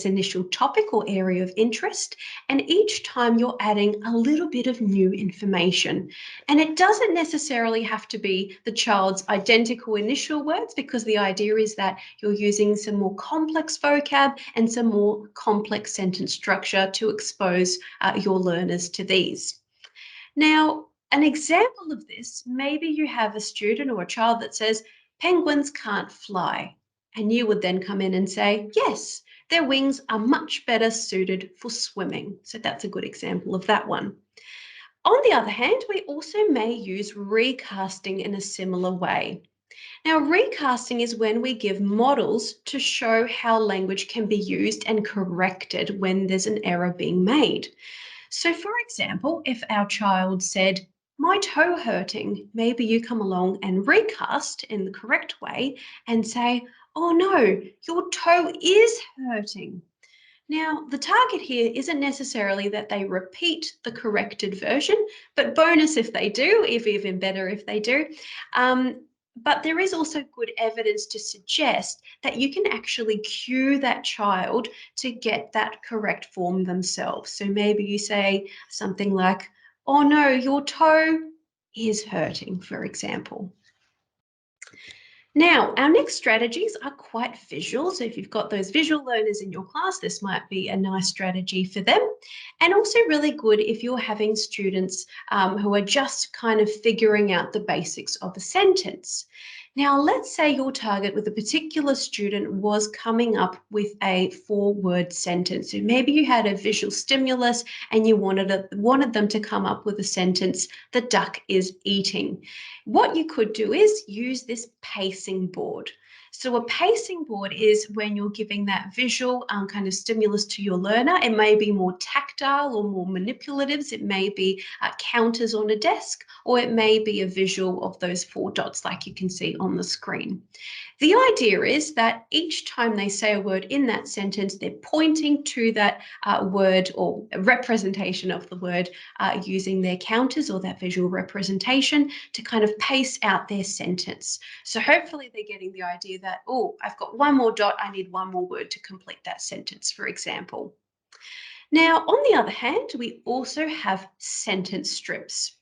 initial topic or area of interest. And each time you're adding a little bit of new information. And it doesn't necessarily have to be the child's identical initial words, because the idea is that you're using some more complex vocab and some more complex sentence structure to expose your learners to these. Now, an example of this, maybe you have a student or a child that says, penguins can't fly. And you would then come in and say, yes, their wings are much better suited for swimming. So that's a good example of that one. On the other hand, we also may use recasting in a similar way. Now, recasting is when we give models to show how language can be used and corrected when there's an error being made. So, for example, if our child said, my toe hurting, maybe you come along and recast in the correct way and say, oh no, your toe is hurting. Now, the target here isn't necessarily that they repeat the corrected version, but bonus if they do, if even better if they do. But there is also good evidence to suggest that you can actually cue that child to get that correct form themselves. So maybe you say something like, oh no, your toe is hurting, for example. Now, our next strategies are quite visual. So if you've got those visual learners in your class, this might be a nice strategy for them. And also really good if you're having students who are just kind of figuring out the basics of a sentence. Now, let's say your target with a particular student was coming up with a 4-word sentence. So maybe you had a visual stimulus and you wanted them to come up with a sentence, the duck is eating. What you could do is use this pacing board. So a pacing board is when you're giving that visual kind of stimulus to your learner. It may be more tactile or more manipulatives. It may be counters on a desk, or it may be a visual of those 4 dots like you can see on the screen. The idea is that each time they say a word in that sentence, they're pointing to that word or representation of the word using their counters or that visual representation to kind of pace out their sentence. So hopefully they're getting the idea that, oh, I've got one more dot, I need one more word to complete that sentence, for example. Now, on the other hand, we also have sentence strips.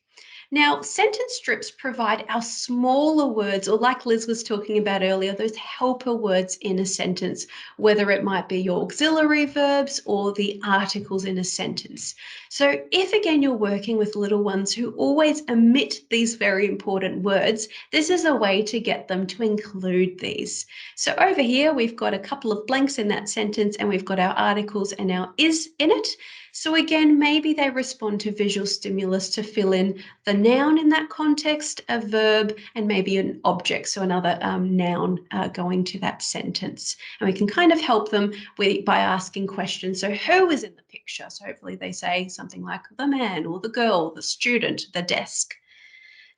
Now, sentence strips provide our smaller words, or like Liz was talking about earlier, those helper words in a sentence, whether it might be your auxiliary verbs or the articles in a sentence. So if again you're working with little ones who always omit these very important words, this is a way to get them to include these. So over here, we've got a couple of blanks in that sentence and we've got our articles and our is in it. So again, maybe they respond to visual stimulus to fill in the noun in that context, a verb, and maybe an object, so another noun going to that sentence. And we can kind of help them by asking questions. So who is in the picture? So hopefully they say something like the man or the girl, the student, the desk.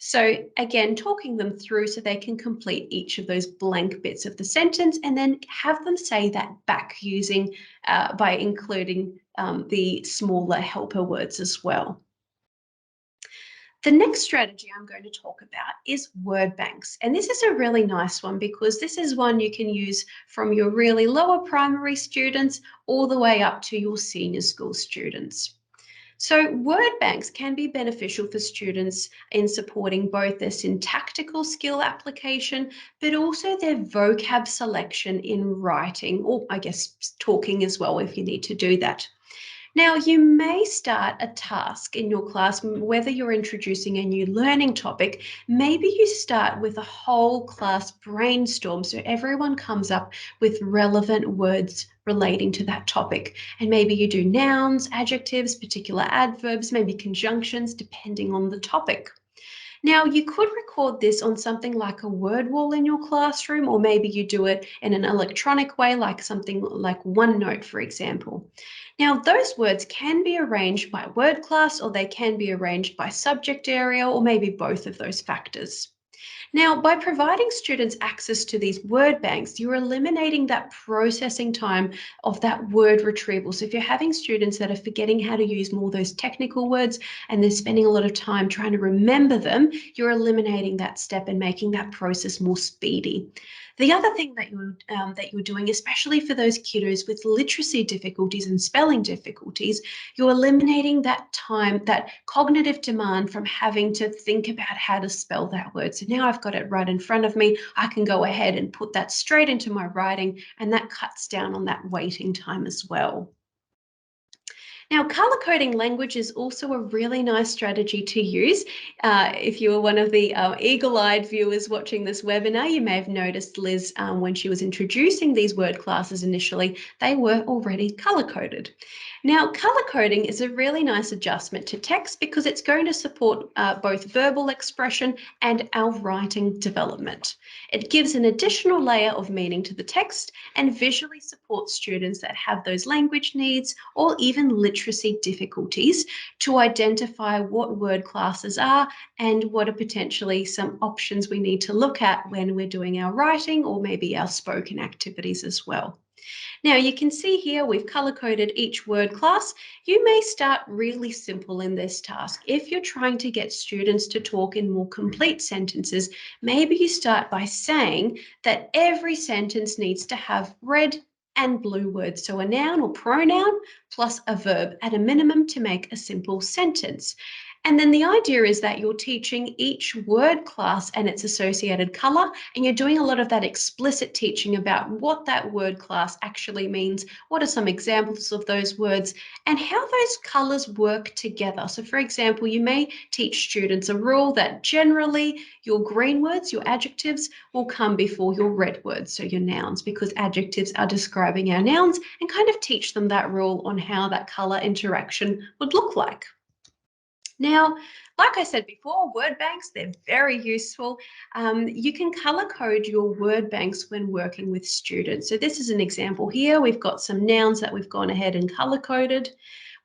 So again, talking them through so they can complete each of those blank bits of the sentence and then have them say that back using by including the smaller helper words as well. The next strategy I'm going to talk about is word banks. And this is a really nice one because this is one you can use from your really lower primary students all the way up to your senior school students. So word banks can be beneficial for students in supporting both their syntactical skill application, but also their vocab selection in writing, or I guess talking as well if you need to do that. Now, you may start a task in your class, whether you're introducing a new learning topic, maybe you start with a whole class brainstorm so everyone comes up with relevant words relating to that topic. And maybe you do nouns, adjectives, particular adverbs, maybe conjunctions, depending on the topic. Now, you could record this on something like a word wall in your classroom, or maybe you do it in an electronic way, like something like OneNote, for example. Now, those words can be arranged by word class, or they can be arranged by subject area, or maybe both of those factors. Now, by providing students access to these word banks, you're eliminating that processing time of that word retrieval. So if you're having students that are forgetting how to use more of those technical words and they're spending a lot of time trying to remember them, you're eliminating that step and making that process more speedy. The other thing that you're doing, especially for those kiddos with literacy difficulties and spelling difficulties, you're eliminating that time, that cognitive demand from having to think about how to spell that word. So now I've got it right in front of me. I can go ahead and put that straight into my writing, and that cuts down on that waiting time as well. Now, color coding language is also a really nice strategy to use. If you were one of the eagle-eyed viewers watching this webinar, you may have noticed Liz, when she was introducing these word classes initially, they were already color coded. Now, color coding is a really nice adjustment to text because it's going to support both verbal expression and our writing development. It gives an additional layer of meaning to the text and visually supports students that have those language needs or even literacy difficulties to identify what word classes are and what are potentially some options we need to look at when we're doing our writing or maybe our spoken activities as well. Now you can see here we've color coded each word class. You may start really simple in this task. If you're trying to get students to talk in more complete sentences, maybe you start by saying that every sentence needs to have red and blue words. So a noun or pronoun plus a verb at a minimum to make a simple sentence. And then the idea is that you're teaching each word class and its associated color, and you're doing a lot of that explicit teaching about what that word class actually means, what are some examples of those words, and how those colors work together. So for example, you may teach students a rule that generally your green words, your adjectives, will come before your red words, so your nouns, because adjectives are describing our nouns, and kind of teach them that rule on how that color interaction would look like. Now, Like I said before, word banks, they're very useful. You can color code your word banks when working with students. So this is an example here. We've got some nouns that we've gone ahead and color coded.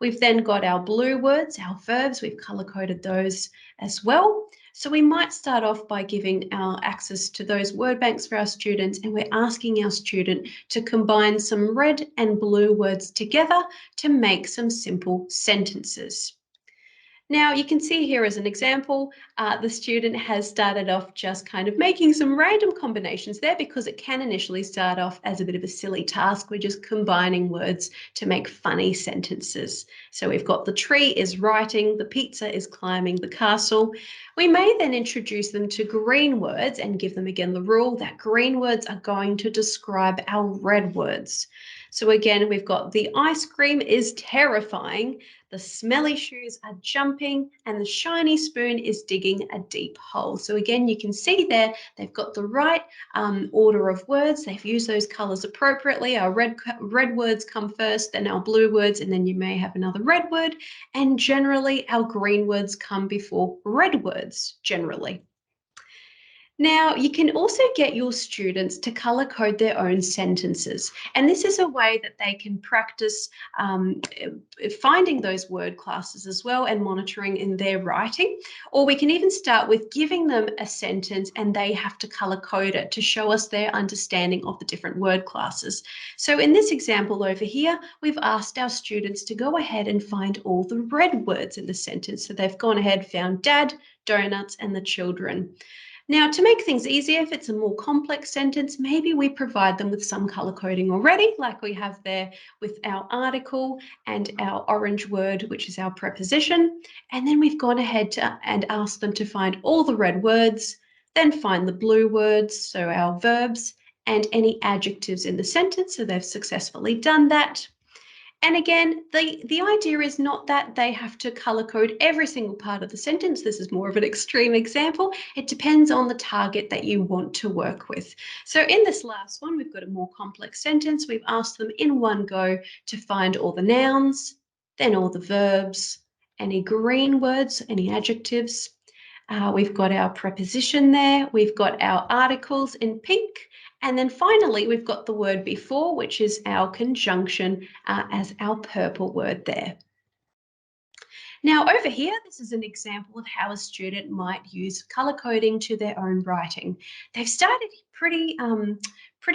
We've then got our blue words, our verbs, we've color coded those as well. So we might start off by giving our access to those word banks for our students, and we're asking our student to combine some red and blue words together to make some simple sentences. Now you can see here as an example, the student has started off just kind of making some random combinations there because it can initially start off as a bit of a silly task. We're just combining words to make funny sentences. So we've got the tree is writing, the pizza is climbing the castle. We may then introduce them to green words and give them again the rule that green words are going to describe our red words. So again, we've got the ice cream is terrifying, the smelly shoes are jumping, and the shiny spoon is digging a deep hole. So again, you can see there, they've got the right order of words. They've used those colors appropriately. Our red words come first, then our blue words, and then you may have another red word. And generally, our green words come before red words, generally. Now, you can also get your students to color code their own sentences. And this is a way that they can practice finding those word classes as well and monitoring in their writing. Or we can even start with giving them a sentence and they have to color code it to show us their understanding of the different word classes. So in this example over here, we've asked our students to go ahead and find all the red words in the sentence. So they've gone ahead, found dad, donuts, and the children. Now, to make things easier, if it's a more complex sentence, maybe we provide them with some color coding already, like we have there with our article and our orange word, which is our preposition. And then we've gone ahead and asked them to find all the red words, then find the blue words, so our verbs, and any adjectives in the sentence. So they've successfully done that. And again, the idea is not that they have to color code every single part of the sentence. This is more of an extreme example. It depends on the target that you want to work with. So in this last one, we've got a more complex sentence. We've asked them in one go to find all the nouns, then all the verbs, any green words, any adjectives. We've got our preposition there. We've got our articles in pink. And then finally, we've got the word before, which is our conjunction as our purple word there. Now over here, this is an example of how a student might use color coding to their own writing. They've started pretty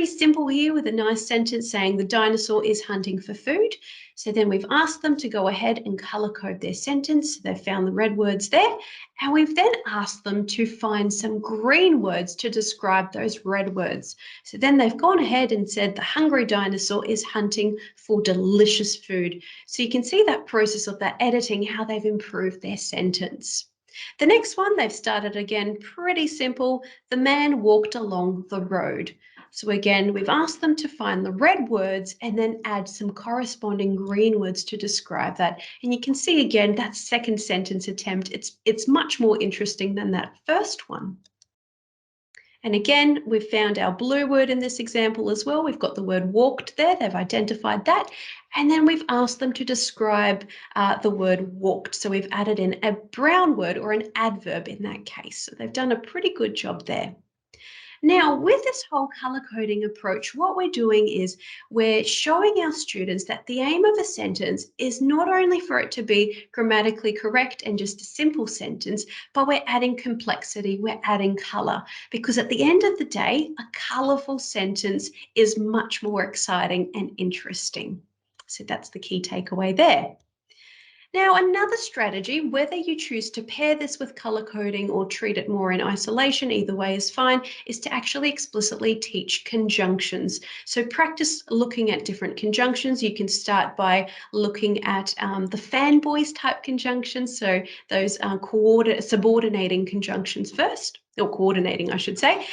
simple here with a nice sentence saying the dinosaur is hunting for food. So then we've asked them to go ahead and color code their sentence. They've found the red words there. And we've then asked them to find some green words to describe those red words. So then they've gone ahead and said the hungry dinosaur is hunting for delicious food. So you can see that process of that editing, how they've improved their sentence. The next one, they've started again pretty simple. The man walked along the road. So again, we've asked them to find the red words and then add some corresponding green words to describe that. And you can see again, that second sentence attempt, it's much more interesting than that first one. And again, we've found our blue word in this example as well. We've got the word walked there. They've identified that. And then we've asked them to describe the word walked. So we've added in a brown word or an adverb in that case. So they've done a pretty good job there. Now, with this whole color coding approach, what we're doing is we're showing our students that the aim of a sentence is not only for it to be grammatically correct and just a simple sentence, but we're adding complexity, we're adding color, because at the end of the day, a colorful sentence is much more exciting and interesting. So that's the key takeaway there. Now, another strategy, whether you choose to pair this with color coding or treat it more in isolation, either way is fine, is to actually explicitly teach conjunctions. So practice looking at different conjunctions. You can start by looking at the fanboys type conjunctions, so those subordinating conjunctions first, or coordinating, I should say,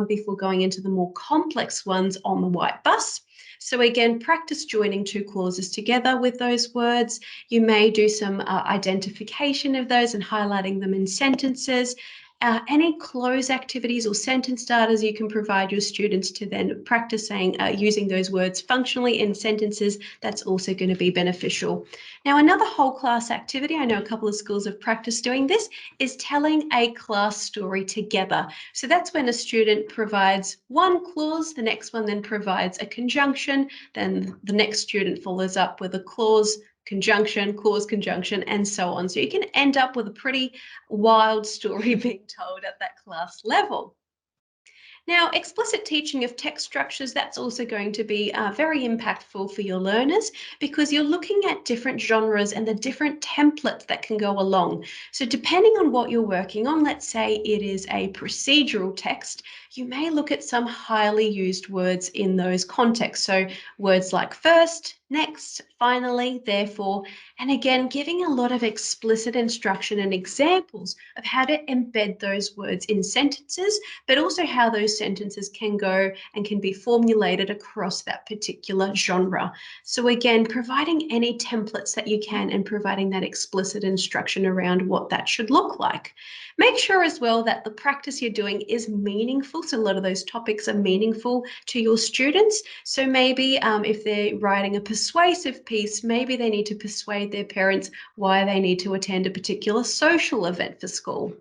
before going into the more complex ones on the white bus. So again, practice joining two clauses together with those words. You may do some identification of those and highlighting them in sentences. Any close activities or sentence starters you can provide your students to then practice saying, using those words functionally in sentences, that's also going to be beneficial. Now, another whole class activity, I know a couple of schools have practiced doing this, is telling a class story together. So that's when a student provides one clause, the next one then provides a conjunction, then the next student follows up with a clause, conjunction, clause, conjunction, and so on. So you can end up with a pretty wild story being told at that class level. Now, explicit teaching of text structures, that's also going to be very impactful for your learners because you're looking at different genres and the different templates that can go along. So depending on what you're working on, let's say it is a procedural text, you may look at some highly used words in those contexts. So words like first, next, finally, therefore, and again, giving a lot of explicit instruction and examples of how to embed those words in sentences, but also how those sentences can go and can be formulated across that particular genre. So again, providing any templates that you can and providing that explicit instruction around what that should look like. Make sure as well that the practice you're doing is meaningful. So a lot of those topics are meaningful to your students. So maybe if they're writing a persuasive piece, maybe they need to persuade their parents why they need to attend a particular social event for school.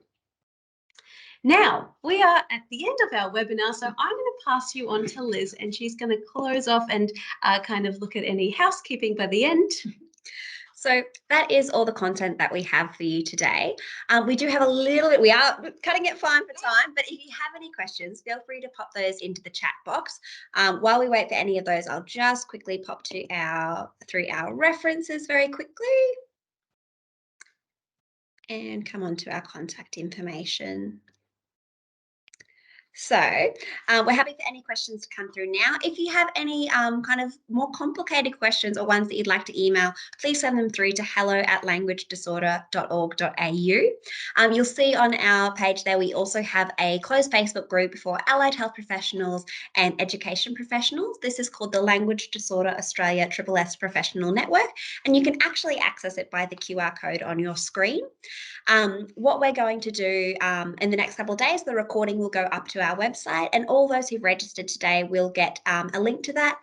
Now, we are at the end of our webinar, so I'm going to pass you on to Liz, and she's going to close off and kind of look at any housekeeping by the end. So that is all the content that we have for you today. We do have a little bit, we are cutting it fine for time, but if you have any questions, feel free to pop those into the chat box. While we wait for any of those, I'll just quickly pop to through our references very quickly and come on to our contact information. So we're happy for any questions to come through now. If you have any kind of more complicated questions or ones that you'd like to email, please send them through to hello@languagedisorder.org.au. You'll see on our page there, we also have a closed Facebook group for allied health professionals and education professionals. This is called the Language Disorder Australia SSS Professional Network, and you can actually access it by the QR code on your screen. What we're going to do in the next couple of days, the recording will go up to our website, and all those who've registered today will get a link to that.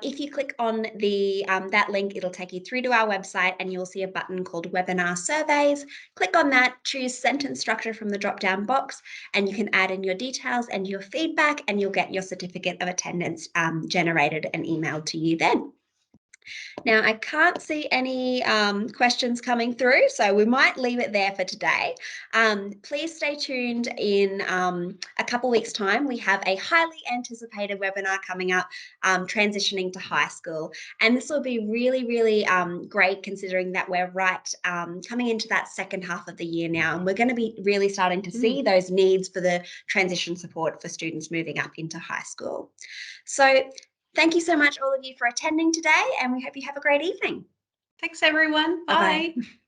If you click on that link, it'll take you through to our website, and you'll see a button called Webinar Surveys. Click on that, choose Sentence Structure from the drop-down box, and you can add in your details and your feedback, and you'll get your certificate of attendance generated and emailed to you then. Now, I can't see any questions coming through, so we might leave it there for today. Please stay tuned. In a couple weeks' time, we have a highly anticipated webinar coming up, transitioning to high school. And this will be really, really great, considering that we're coming into that second half of the year now, and we're going to be really starting to see those needs for the transition support for students moving up into high school. So thank you so much, all of you, for attending today, and we hope you have a great evening. Thanks, everyone. Bye. Bye-bye.